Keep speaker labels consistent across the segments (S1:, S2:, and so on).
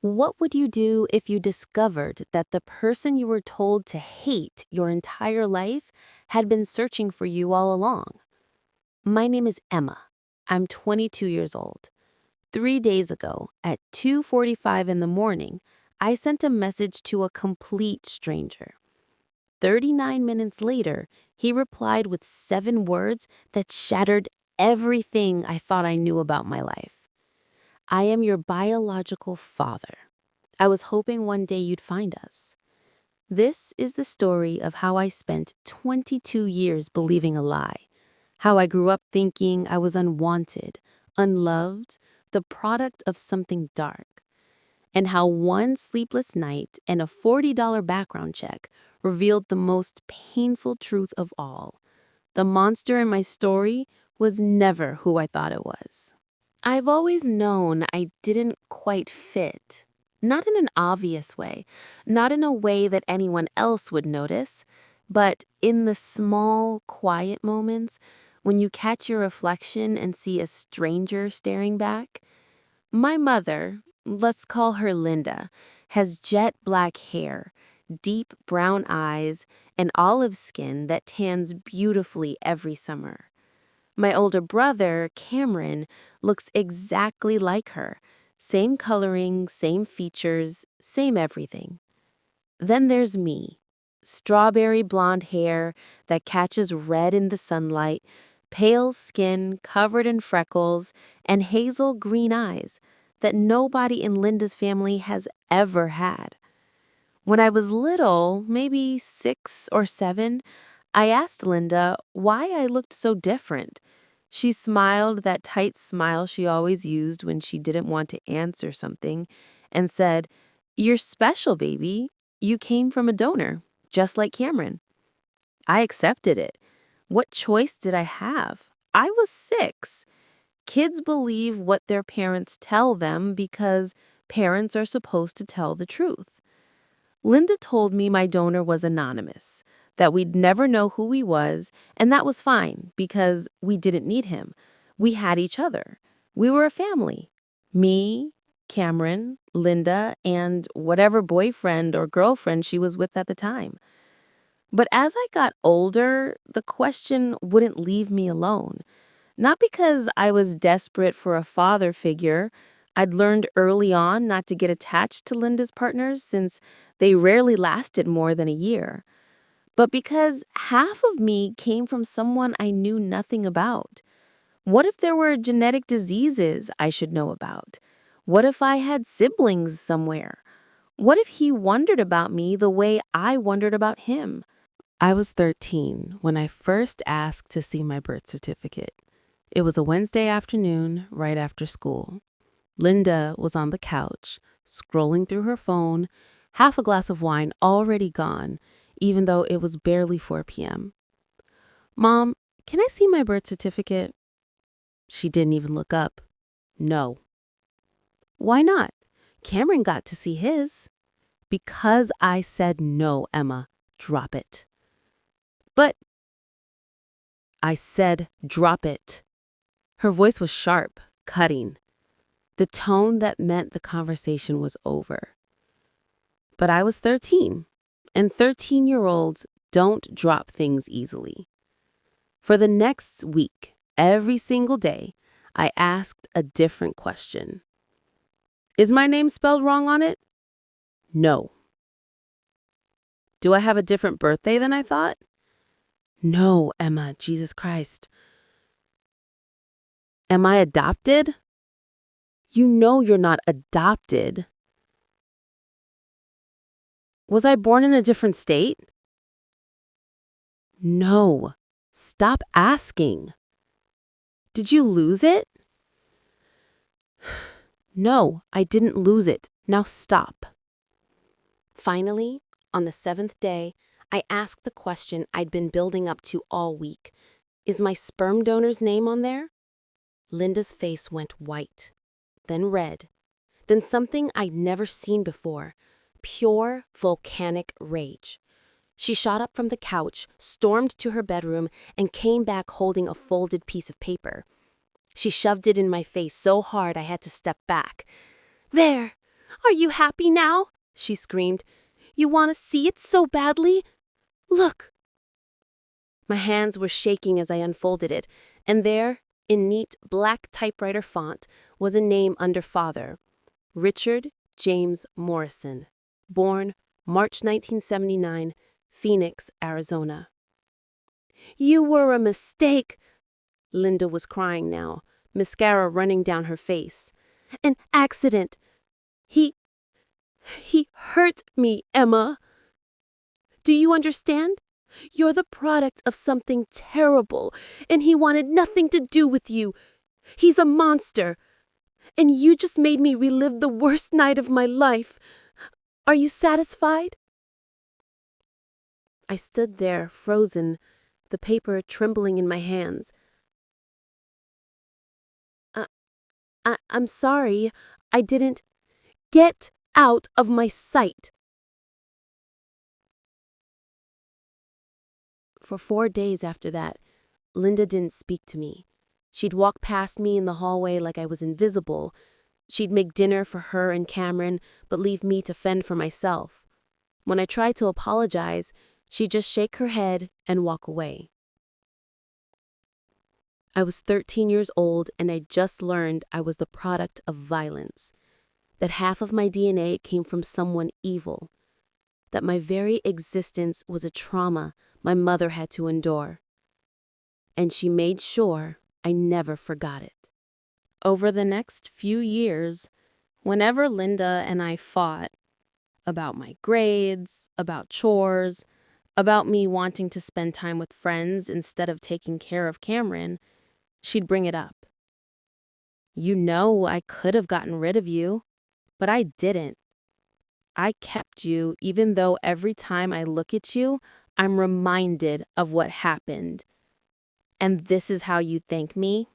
S1: What would you do if you discovered that the person you were told to hate your entire life had been searching for you all along? My name is Emma. I'm 22 years old. 3 days ago, at 2:45 in the morning, I sent a message to a complete stranger. 39 minutes later, he replied with 7 words that shattered everything I thought I knew about my life. I am your biological father. I was hoping one day you'd find us. This is the story of how I spent 22 years believing a lie, how I grew up thinking I was unwanted, unloved, the product of something dark, and how one sleepless night and a $40 background check revealed the most painful truth of all. The monster in my story was never who I thought it was. I've always known I didn't quite fit. Not in an obvious way, not in a way that anyone else would notice, but in the small, quiet moments when you catch your reflection and see a stranger staring back. My mother, let's call her Linda, has jet black hair, deep brown eyes, and olive skin that tans beautifully every summer. My older brother, Cameron, looks exactly like her. Same coloring, same features, same everything. Then there's me. Strawberry blonde hair that catches red in the sunlight, pale skin covered in freckles, and hazel green eyes that nobody in Linda's family has ever had. When I was little, maybe 6 or 7, I asked Linda why I looked so different. She smiled that tight smile she always used when she didn't want to answer something and said, "You're special, baby. You came from a donor, just like Cameron." I accepted it. What choice did I have? I was 6. Kids believe what their parents tell them because parents are supposed to tell the truth. Linda told me my donor was anonymous, that we'd never know who he was, and that was fine because we didn't need him. We had each other. We were a family. Me, Cameron, Linda, and whatever boyfriend or girlfriend she was with at the time. But as I got older, the question wouldn't leave me alone. Not because I was desperate for a father figure. I'd learned early on not to get attached to Linda's partners since they rarely lasted more than a year. But because half of me came from someone I knew nothing about. What if there were genetic diseases I should know about? What if I had siblings somewhere? What if he wondered about me the way I wondered about him? I was 13 when I first asked to see my birth certificate. It was a Wednesday afternoon, right after school. Linda was on the couch, scrolling through her phone, half a glass of wine already gone, even though it was barely 4 p.m. "Mom, can I see my birth certificate?" She didn't even look up. "No." "Why not? Cameron got to see his." "Because I said no, Emma. Drop it." "But," I said, "drop it." Her voice was sharp, cutting, the tone that meant the conversation was over. But I was 13, and 13-year-olds don't drop things easily. For the next week, every single day, I asked a different question. "Is my name spelled wrong on it?" "No." "Do I have a different birthday than I thought?" "No, Emma, Jesus Christ." "Am I adopted?" "You know you're not adopted." "Was I born in a different state?" "No. Stop asking." "Did you lose it?" "No, I didn't lose it. Now stop." Finally, on the 7th day, I asked the question I'd been building up to all week. "Is my sperm donor's name on there?" Linda's face went white, then red, then something I'd never seen before, pure volcanic rage. She shot up from the couch, stormed to her bedroom, and came back holding a folded piece of paper. She shoved it in my face so hard I had to step back. "There! Are you happy now? She screamed. You want to see it so badly? Look. My hands were shaking as I unfolded it, and there, in neat black typewriter font, was a name under father. Richard James Morrison. Born March 1979, Phoenix, Arizona. You were a mistake. Linda was crying now, mascara running down her face. An accident. He hurt me, Emma. Do you understand? You're the product of something terrible, and he wanted nothing to do with you. He's a monster, and you just made me relive the worst night of my life. Are you satisfied? I stood there, frozen, the paper trembling in my hands. I'm sorry. I didn't. Get out of my sight. For 4 days after that, Linda didn't speak to me. She'd walk past me in the hallway like I was invisible. She'd make dinner for her and Cameron, but leave me to fend for myself. When I tried to apologize, she'd just shake her head and walk away. I was 13 years old, and I'd just learned I was the product of violence, that half of my DNA came from someone evil, that my very existence was a trauma my mother had to endure. And she made sure I never forgot it. Over the next few years, whenever Linda and I fought about my grades, about chores, about me wanting to spend time with friends instead of taking care of Cameron, she'd bring it up. You know, I could have gotten rid of you, but I didn't. I kept you even though every time I look at you, I'm reminded of what happened. And this is how you thank me?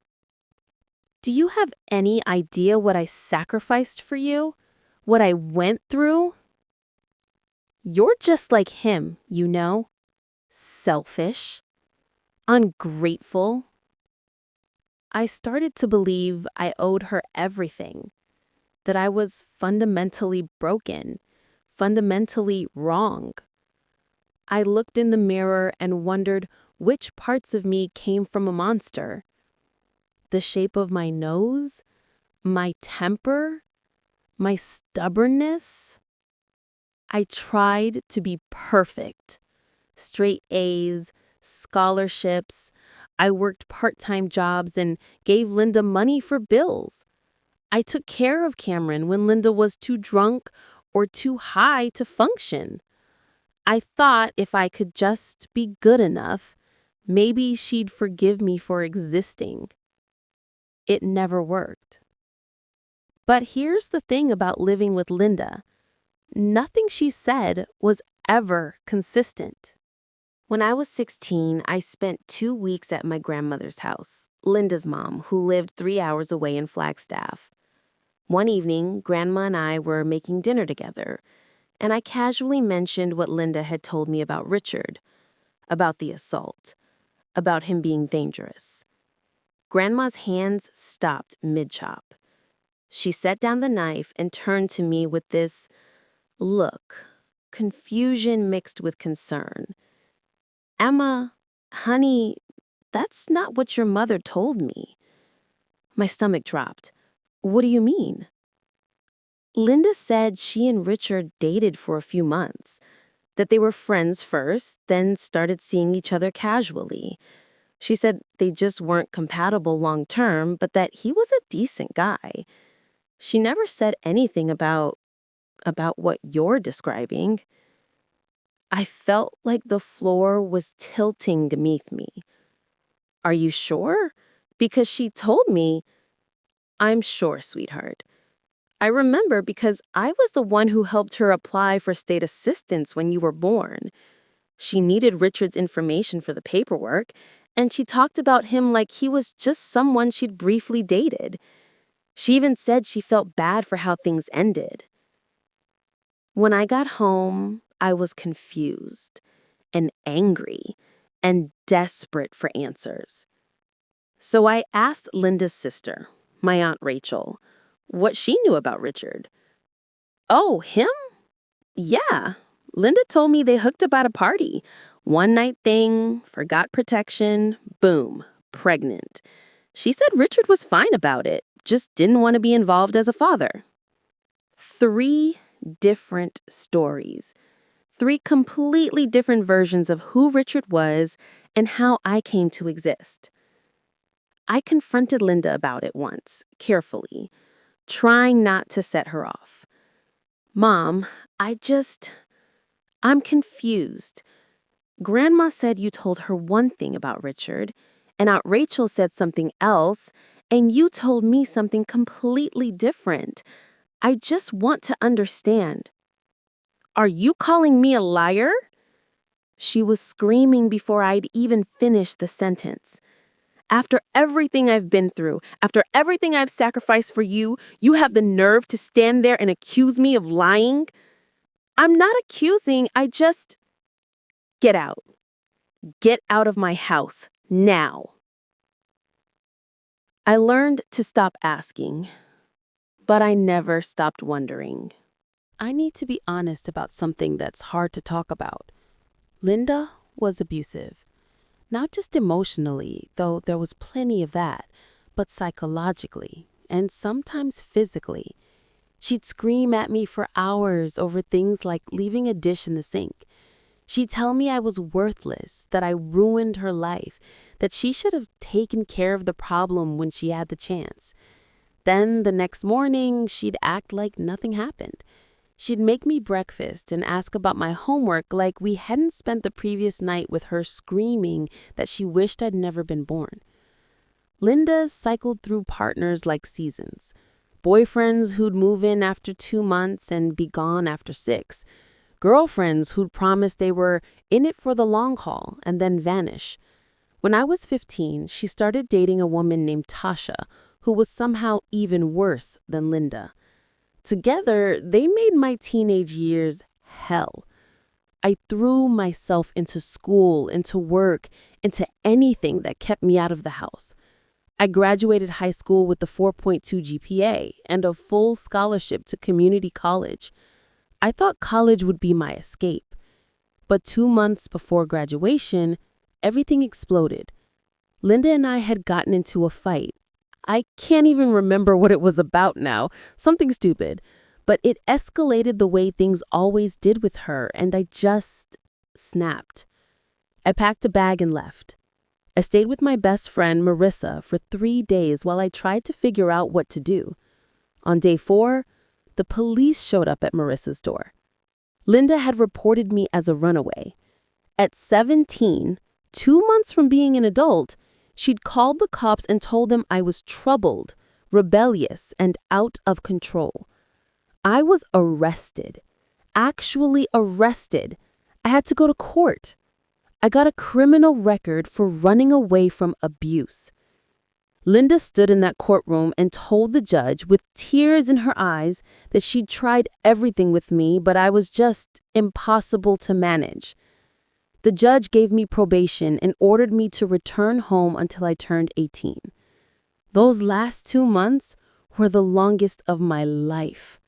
S1: Do you have any idea what I sacrificed for you? What I went through? You're just like him, you know? Selfish, ungrateful. I started to believe I owed her everything, that I was fundamentally broken, fundamentally wrong. I looked in the mirror and wondered which parts of me came from a monster. The shape of my nose, my temper, my stubbornness. I tried to be perfect. Straight A's, scholarships. I worked part-time jobs and gave Linda money for bills. I took care of Cameron when Linda was too drunk or too high to function. I thought if I could just be good enough, maybe she'd forgive me for existing. It never worked. But here's the thing about living with Linda. Nothing she said was ever consistent. When I was 16, I spent 2 weeks at my grandmother's house, Linda's mom, who lived 3 hours away in Flagstaff. One evening, Grandma and I were making dinner together, and I casually mentioned what Linda had told me about Richard, about the assault, about him being dangerous. Grandma's hands stopped mid-chop. She set down the knife and turned to me with this look, confusion mixed with concern. Emma, honey, that's not what your mother told me. My stomach dropped. What do you mean? Linda said she and Richard dated for a few months, that they were friends first, then started seeing each other casually. She said they just weren't compatible long term, but that he was a decent guy. She never said anything about what you're describing. I felt like the floor was tilting beneath me. Are you sure? Because she told me, I'm sure, sweetheart. I remember because I was the one who helped her apply for state assistance when you were born. She needed Richard's information for the paperwork, and she talked about him like he was just someone she'd briefly dated. She even said she felt bad for how things ended. When I got home, I was confused and angry and desperate for answers. So I asked Linda's sister, my Aunt Rachel, what she knew about Richard. Oh, him? Yeah. Linda told me they hooked up at a party. One night thing, forgot protection, boom, pregnant. She said Richard was fine about it, just didn't want to be involved as a father. 3 different stories. 3 completely different versions of who Richard was and how I came to exist. I confronted Linda about it once, carefully, trying not to set her off. Mom, I'm confused. Grandma said you told her one thing about Richard, and Aunt Rachel said something else, and you told me something completely different. I just want to understand. Are you calling me a liar? She was screaming before I'd even finished the sentence. After everything I've been through, after everything I've sacrificed for you, you have the nerve to stand there and accuse me of lying? I'm not accusing, Get out. Get out of my house, now. I learned to stop asking, but I never stopped wondering. I need to be honest about something that's hard to talk about. Linda was abusive. Not just emotionally, though there was plenty of that, but psychologically and sometimes physically. She'd scream at me for hours over things like leaving a dish in the sink. She'd tell me I was worthless, that I ruined her life, that she should have taken care of the problem when she had the chance. Then the next morning, she'd act like nothing happened. She'd make me breakfast and ask about my homework like we hadn't spent the previous night with her screaming that she wished I'd never been born. Linda cycled through partners like seasons. Boyfriends who'd move in after 2 months and be gone after 6. Girlfriends who'd promise they were in it for the long haul and then vanish. When I was 15, she started dating a woman named Tasha, who was somehow even worse than Linda. Together, they made my teenage years hell. I threw myself into school, into work, into anything that kept me out of the house. I graduated high school with a 4.2 GPA and a full scholarship to community college. I thought college would be my escape. But 2 months before graduation, everything exploded. Linda and I had gotten into a fight. I can't even remember what it was about now, something stupid. But it escalated the way things always did with her, and I just snapped. I packed a bag and left. I stayed with my best friend, Marissa, for 3 days while I tried to figure out what to do. On day 4, the police showed up at Marissa's door. Linda had reported me as a runaway. At 17, 2 months from being an adult, she'd called the cops and told them I was troubled, rebellious, and out of control. I was arrested. Actually arrested. I had to go to court. I got a criminal record for running away from abuse. Linda stood in that courtroom and told the judge with tears in her eyes that she'd tried everything with me, but I was just impossible to manage. The judge gave me probation and ordered me to return home until I turned 18. Those last 2 months were the longest of my life.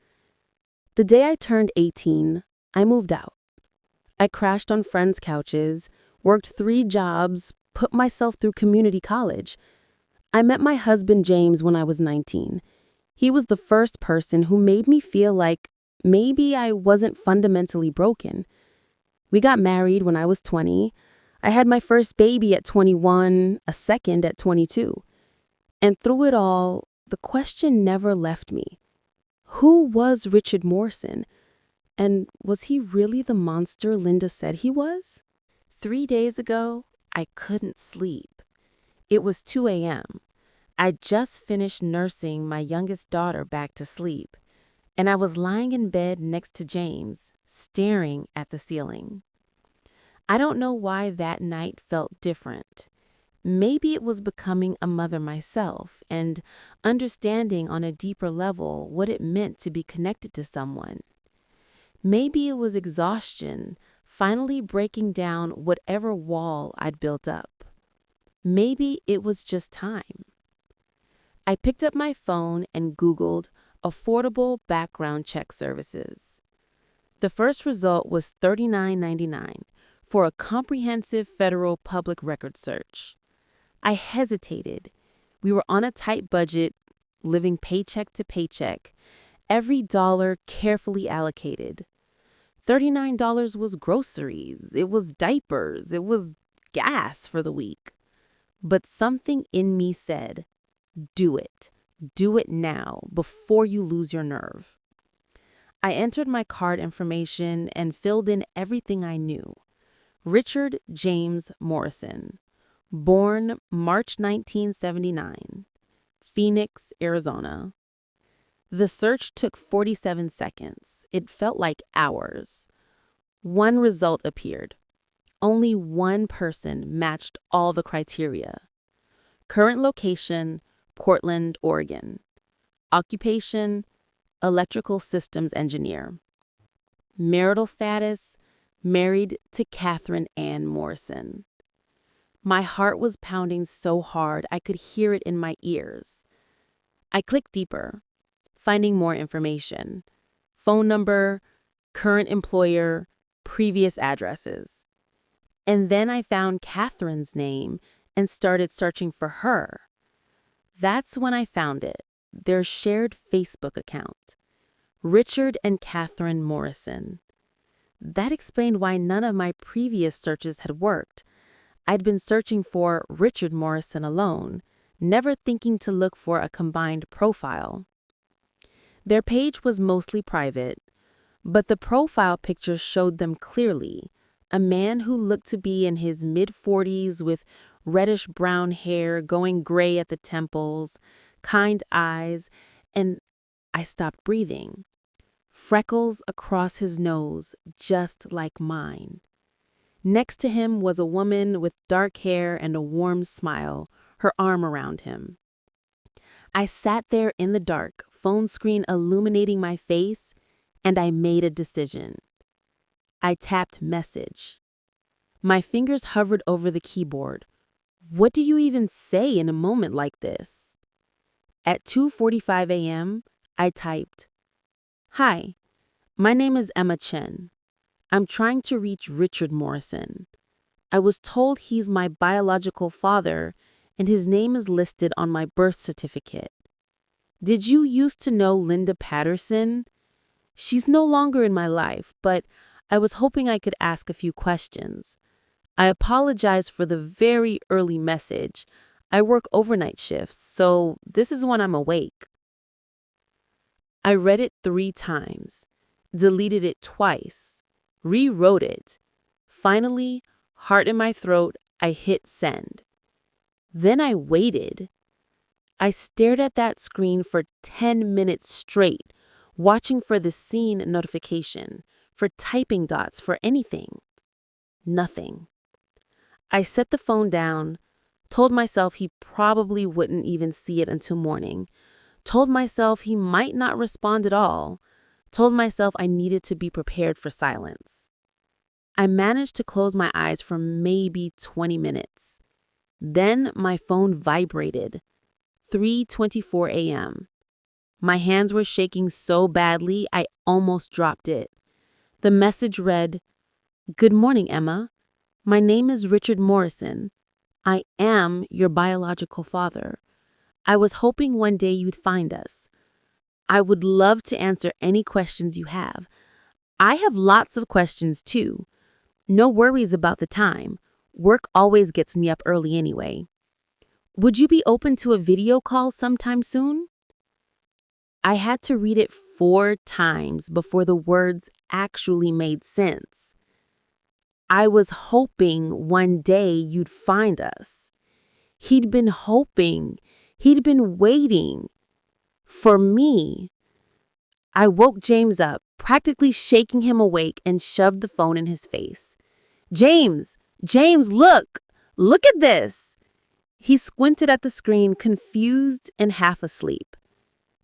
S1: The day I turned 18, I moved out. I crashed on friends' couches, worked 3 jobs, put myself through community college. I met my husband James when I was 19. He was the first person who made me feel like maybe I wasn't fundamentally broken. We got married when I was 20. I had my first baby at 21, a second at 22. And through it all, the question never left me. Who was Richard Morrison? And was he really the monster Linda said he was? 3 days ago, I couldn't sleep. It was 2 a.m. I'd just finished nursing my youngest daughter back to sleep, and I was lying in bed next to James, staring at the ceiling. I don't know why that night felt different. Maybe it was becoming a mother myself and understanding on a deeper level what it meant to be connected to someone. Maybe it was exhaustion, finally breaking down whatever wall I'd built up. Maybe it was just time. I picked up my phone and Googled affordable background check services. The first result was $39.99 for a comprehensive federal public record search. I hesitated. We were on a tight budget, living paycheck to paycheck, every dollar carefully allocated. $39 was groceries, it was diapers, it was gas for the week. But something in me said, do it. Do it now, before you lose your nerve. I entered my card information and filled in everything I knew. Richard James Morrison, born March 1979, Phoenix, Arizona. The search took 47 seconds. It felt like hours. One result appeared. Only one person matched all the criteria. Current location, Portland, Oregon. Occupation, electrical systems engineer. Marital status, married to Catherine Ann Morrison. My heart was pounding so hard I could hear it in my ears. I clicked deeper, finding more information. Phone number, current employer, previous addresses. And then I found Catherine's name and started searching for her. That's when I found it, their shared Facebook account. Richard and Catherine Morrison. That explained why none of my previous searches had worked. I'd been searching for Richard Morrison alone, never thinking to look for a combined profile. Their page was mostly private, but the profile pictures showed them clearly. A man who looked to be in his mid-40s with reddish-brown hair going gray at the temples, kind eyes, and I stopped breathing. Freckles across his nose, just like mine. Next to him was a woman with dark hair and a warm smile, her arm around him. I sat there in the dark, phone screen illuminating my face, and I made a decision. I tapped message. My fingers hovered over the keyboard. What do you even say in a moment like this? At 2:45 a.m., I typed, "Hi, my name is Emma Chen. I'm trying to reach Richard Morrison. I was told he's my biological father, and his name is listed on my birth certificate. Did you used to know Linda Patterson? She's no longer in my life, but I was hoping I could ask a few questions. I apologize for the very early message. I work overnight shifts, so this is when I'm awake." I read it 3 times, deleted it twice, rewrote it. Finally, heart in my throat, I hit send. Then I waited. I stared at that screen for 10 minutes straight, watching for the scene notification, for typing dots, for anything. Nothing. I set the phone down, told myself he probably wouldn't even see it until morning, told myself he might not respond at all, told myself I needed to be prepared for silence. I managed to close my eyes for maybe 20 minutes. Then my phone vibrated. 3:24 a.m. My hands were shaking so badly I almost dropped it. The message read, "Good morning, Emma. My name is Richard Morrison. I am your biological father. I was hoping one day you'd find us. I would love to answer any questions you have. I have lots of questions too. No worries about the time. Work always gets me up early anyway. Would you be open to a video call sometime soon?" I had to read it 4 times before the words actually made sense. I was hoping one day you'd find us. He'd been hoping. He'd been waiting. For me. I woke James up, practically shaking him awake, and shoved the phone in his face. "James! James, look! Look at this!" He squinted at the screen, confused and half asleep.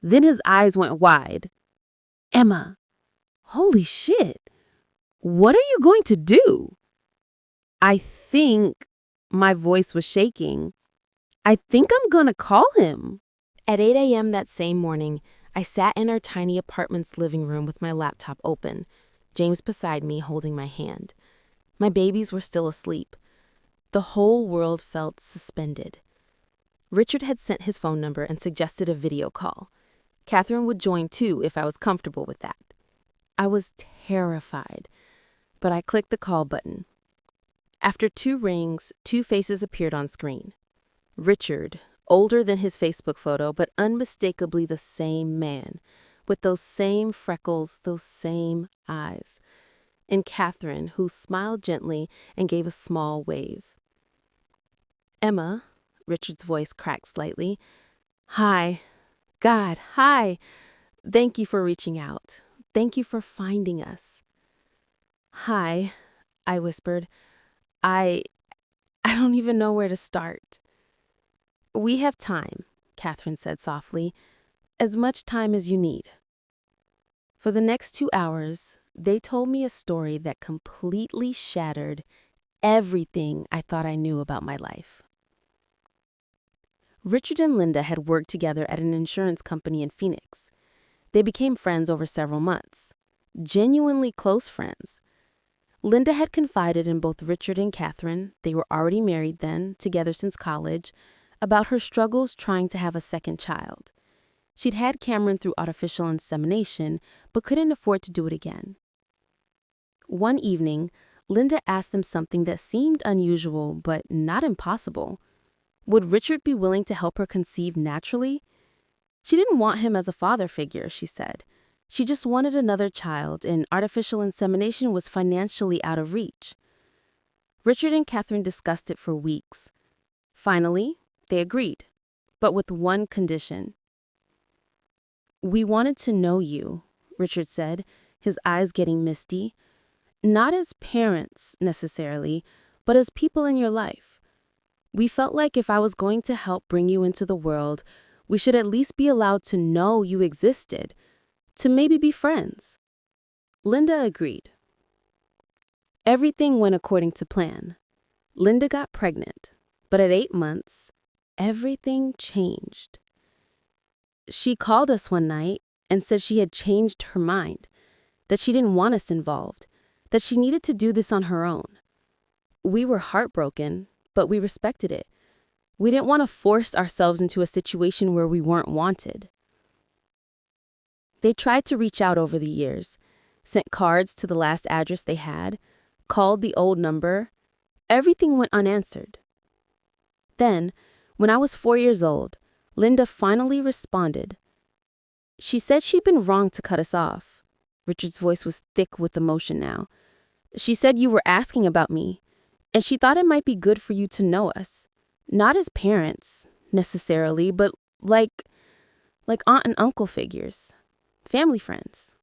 S1: Then his eyes went wide. "Emma, holy shit! What are you going to do?" I think, my voice was shaking, I think I'm gonna call him. At 8 a.m. that same morning, I sat in our tiny apartment's living room with my laptop open, James beside me holding my hand. My babies were still asleep. The whole world felt suspended. Richard had sent his phone number and suggested a video call. Catherine would join too if I was comfortable with that. I was terrified, but I clicked the call button. After 2 rings, 2 faces appeared on screen. Richard, older than his Facebook photo, but unmistakably the same man, with those same freckles, those same eyes. And Catherine, who smiled gently and gave a small wave. "Emma," Richard's voice cracked slightly. "Hi. God, hi. Thank you for reaching out. Thank you for finding us." "Hi," I whispered. I don't even know where to start." "We have time," Catherine said softly. "As much time as you need." For the next 2 hours, they told me a story that completely shattered everything I thought I knew about my life. Richard and Linda had worked together at an insurance company in Phoenix. They became friends over several months. Genuinely close friends. Linda had confided in both Richard and Catherine, they were already married then, together since college, about her struggles trying to have a second child. She'd had Cameron through artificial insemination, but couldn't afford to do it again. One evening, Linda asked them something that seemed unusual, but not impossible. Would Richard be willing to help her conceive naturally? She didn't want him as a father figure, she said. She just wanted another child, and artificial insemination was financially out of reach. Richard and Catherine discussed it for weeks. Finally, they agreed, but with one condition. "We wanted to know you," Richard said, his eyes getting misty. "Not as parents, necessarily, but as people in your life. We felt like if I was going to help bring you into the world, we should at least be allowed to know you existed, to maybe be friends." Linda agreed. Everything went according to plan. Linda got pregnant, but at 8 months, everything changed. She called us one night and said she had changed her mind, that she didn't want us involved, that she needed to do this on her own. We were heartbroken, but we respected it. We didn't want to force ourselves into a situation where we weren't wanted. They tried to reach out over the years, sent cards to the last address they had, called the old number. Everything went unanswered. Then, when I was 4 years old, Linda finally responded. She said she'd been wrong to cut us off. Richard's voice was thick with emotion now. "She said you were asking about me, and she thought it might be good for you to know us. Not as parents, necessarily, but like aunt and uncle figures. Family friends."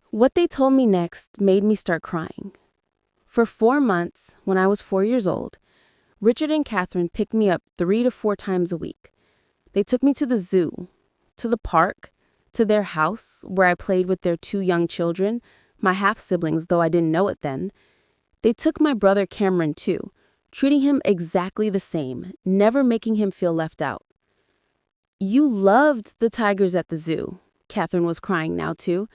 S1: What they told me next made me start crying. For 4 months, when I was 4 years old, Richard and Catherine picked me up 3 to 4 times a week. They took me to the zoo, to the park, to their house, where I played with their 2 young children, my half-siblings, though I didn't know it then. They took my brother Cameron too, treating him exactly the same, never making him feel left out. "You loved the tigers at the zoo," Catherine was crying now too.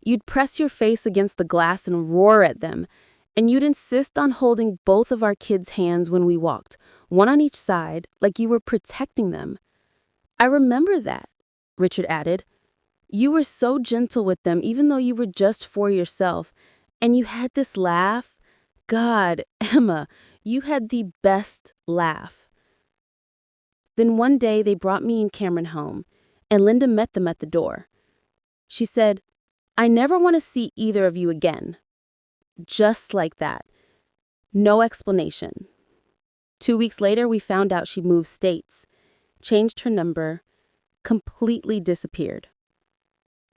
S1: "You'd press your face against the glass and roar at them, and you'd insist on holding both of our kids' hands when we walked, one on each side, like you were protecting them." "I remember that," Richard added. "You were so gentle with them even though you were just 4 yourself, and you had this laugh. God, Emma, you had the best laugh." Then one day they brought me and Cameron home, and Linda met them at the door. She said, "I never want to see either of you again." Just like that. No explanation. 2 weeks later, we found out she moved states, changed her number, completely disappeared.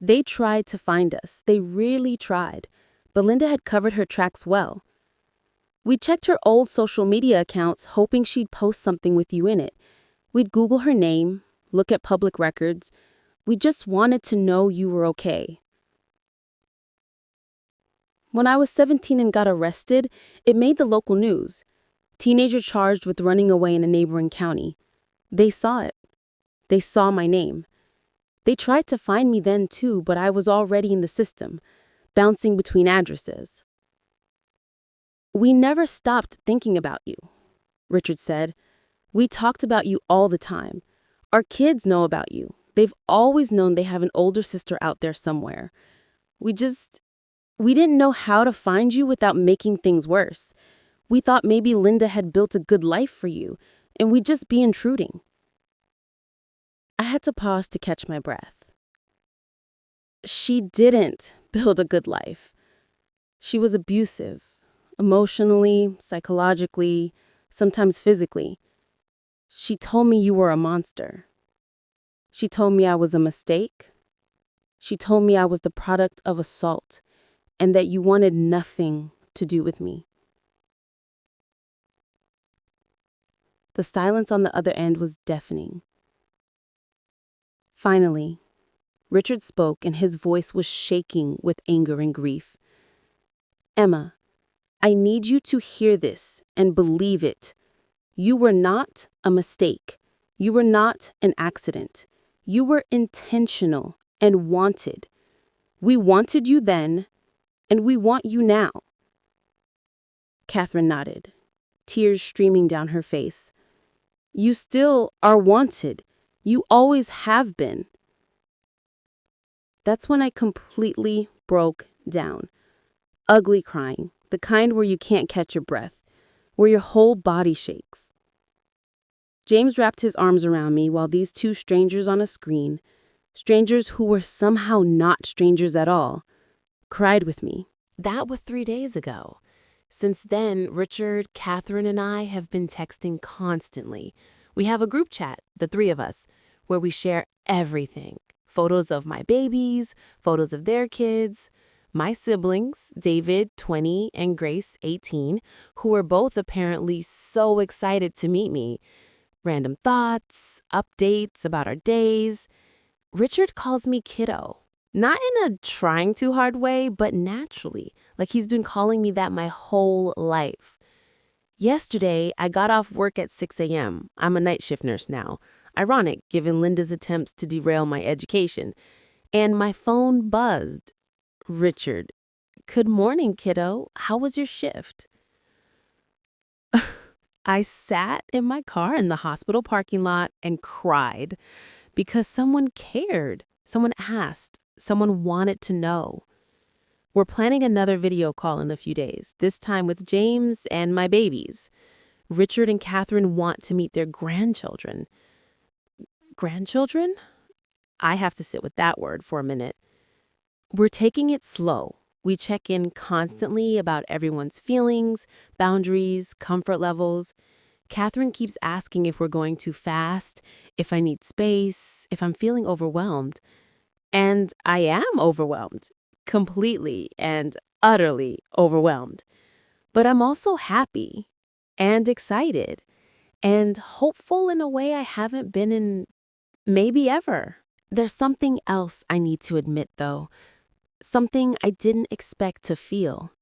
S1: They tried to find us. They really tried. But Linda had covered her tracks well. We checked her old social media accounts, hoping she'd post something with you in it. We'd Google her name, look at public records. We just wanted to know you were okay. When I was 17 and got arrested, it made the local news. Teenager charged with running away in a neighboring county. They saw it. They saw my name. They tried to find me then too, but I was already in the system, bouncing between addresses. We never stopped thinking about you, Richard said. We talked about you all the time. Our kids know about you. They've always known they have an older sister out there somewhere. We didn't know how to find you without making things worse. We thought maybe Linda had built a good life for you, and we'd just be intruding. I had to pause to catch my breath. She didn't build a good life. She was abusive, emotionally, psychologically, sometimes physically. She told me you were a monster. She told me I was a mistake. She told me I was the product of assault and that you wanted nothing to do with me. The silence on the other end was deafening. Finally, Richard spoke and his voice was shaking with anger and grief. Emma, I need you to hear this and believe it. You were not a mistake. You were not an accident. You were intentional and wanted. We wanted you then, and we want you now. Catherine nodded, tears streaming down her face. You still are wanted. You always have been. That's when I completely broke down. Ugly crying, the kind where you can't catch your breath, where your whole body shakes. James wrapped his arms around me while these two strangers on a screen, strangers who were somehow not strangers at all, cried with me. That was 3 days ago. Since then, Richard, Catherine, and I have been texting constantly. We have a group chat, the three of us, where we share everything. Photos of my babies, photos of their kids, my siblings, David, 20, and Grace, 18, who were both apparently so excited to meet me. Random thoughts, updates about our days. Richard calls me kiddo. Not in a trying too hard way, but naturally, like he's been calling me that my whole life. Yesterday, I got off work at 6 a.m. I'm a night shift nurse now. Ironic, given Linda's attempts to derail my education. And my phone buzzed. Richard, good morning, kiddo. How was your shift? I sat in my car in the hospital parking lot and cried because someone cared. Someone asked. Someone wanted to know. We're planning another video call in a few days, this time with James and my babies. Richard and Catherine want to meet their grandchildren. Grandchildren? I have to sit with that word for a minute. We're taking it slow. We check in constantly about everyone's feelings, boundaries, comfort levels. Catherine keeps asking if we're going too fast, if I need space, if I'm feeling overwhelmed. And I am overwhelmed, completely and utterly overwhelmed. But I'm also happy and excited and hopeful in a way I haven't been in maybe ever. There's something else I need to admit, though. Something I didn't expect to feel.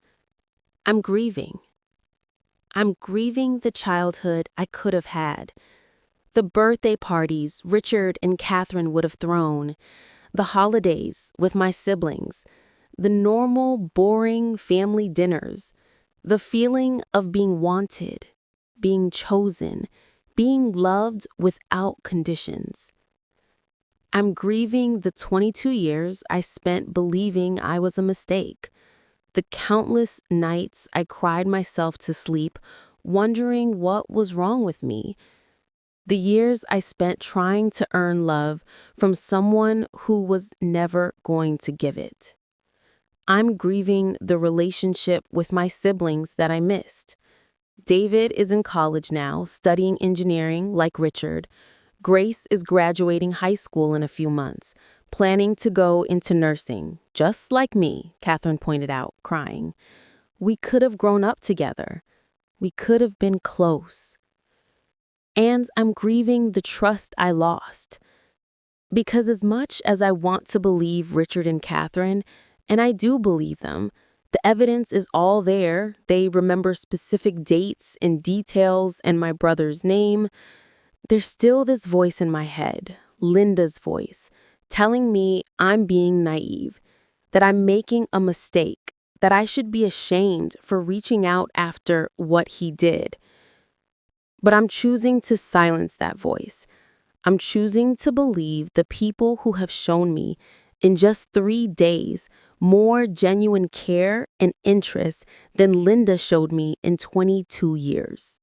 S1: I'm grieving. I'm grieving the childhood I could have had. The birthday parties Richard and Catherine would have thrown. The holidays with my siblings. The normal, boring family dinners. The feeling of being wanted, being chosen, being loved without conditions. I'm grieving the 22 years I spent believing I was a mistake. The countless nights I cried myself to sleep, wondering what was wrong with me. The years I spent trying to earn love from someone who was never going to give it. I'm grieving the relationship with my siblings that I missed. David is in college now, studying engineering like Richard. Grace is graduating high school in a few months, planning to go into nursing, just like me, Catherine pointed out, crying. We could have grown up together. We could have been close. And I'm grieving the trust I lost. Because as much as I want to believe Richard and Catherine, and I do believe them, the evidence is all there. They remember specific dates and details and my brother's name. There's still this voice in my head, Linda's voice, telling me I'm being naive, that I'm making a mistake, that I should be ashamed for reaching out after what he did. But I'm choosing to silence that voice. I'm choosing to believe the people who have shown me, in just 3 days, more genuine care and interest than Linda showed me in 22 years.